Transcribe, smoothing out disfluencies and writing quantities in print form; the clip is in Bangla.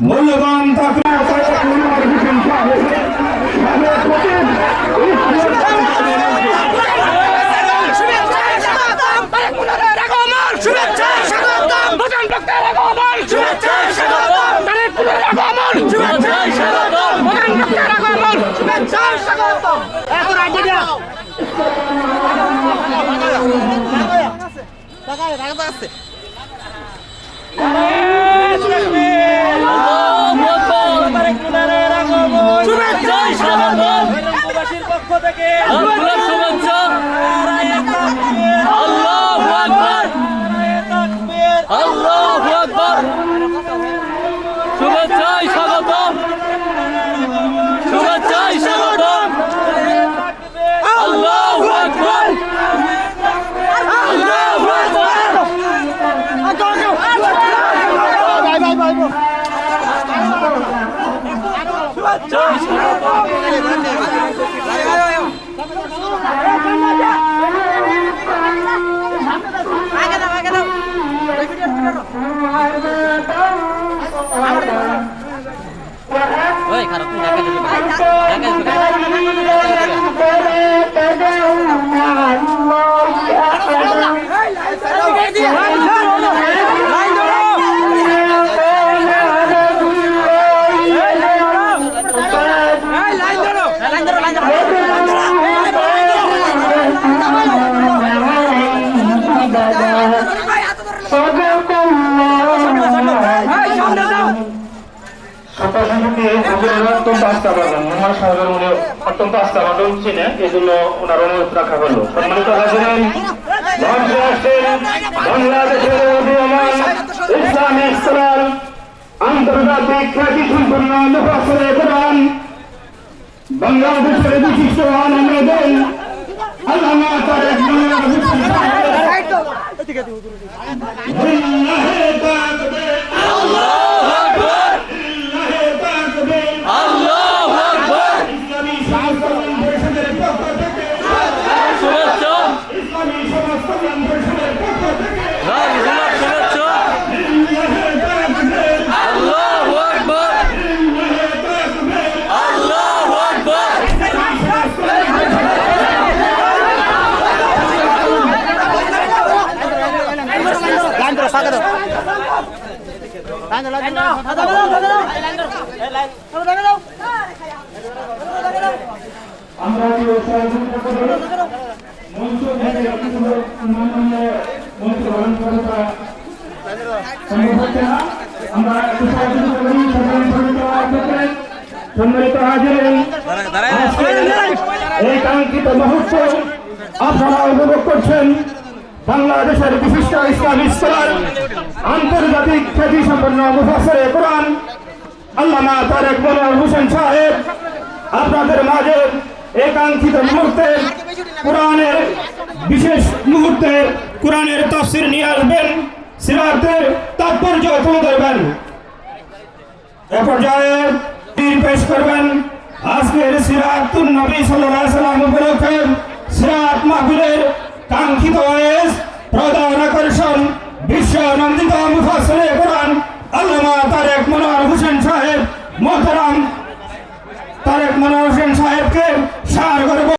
মূল্যবান অত্যন্ত আস্থাবাদন ছিলেন, এই জন্য ওনার অনুরোধ রাখা হলো। সম্মানিত হাজিরিন, বাংলাদেশের ইসলামিক স্কলার, আন্তর্জাতিক খ্যাতি সম্পন্ন মুফাসসিরে কুরআন, বাংলাদেশের বিশিষ্ট আলেমদের আল্লামা তারেক মনোয়ার হোসেন সাহেব সম্মানিত হাজিরিন, এই কাঙ্ক্ষিত মুহূর্ত আপনারা উপভোগ করছেন বাংলাদেশের বিশিষ্ট ইসলামিক স্কলার, আন্তর্জাতিক খ্যাতি সম্পন্ন মুফাসসিরে কুরআন আল্লামা তারেক মনোয়ার হোসেন সাহেব আপনাদের মাঝে এই কাঙ্ক্ষিত মুহূর্তে কোরআনের বিশেষ মুহূর্তে কোরআনের তাফসীর নিয়ে আসবেন, সিরাতের তাৎপর্য তুলে ধরবেন। এ পর্যায়ে পেশ করবেন আজকের সিরাতুন নবী সাল্লাল্লাহু আলাইহি ওয়াসাল্লাম উপলক্ষে সিরাত মাহফিলের কাঙ্ক্ষিত ওয়াইজ প্রধান আকর্ষণ বিশ্ব নন্দিত মুফাসসিরে কুরআন আল্লামা তারেক মনোয়ার হোসেন সাহেব। মোহতারাম তারেক মনোয়ার হোসেন সাহেবকে সার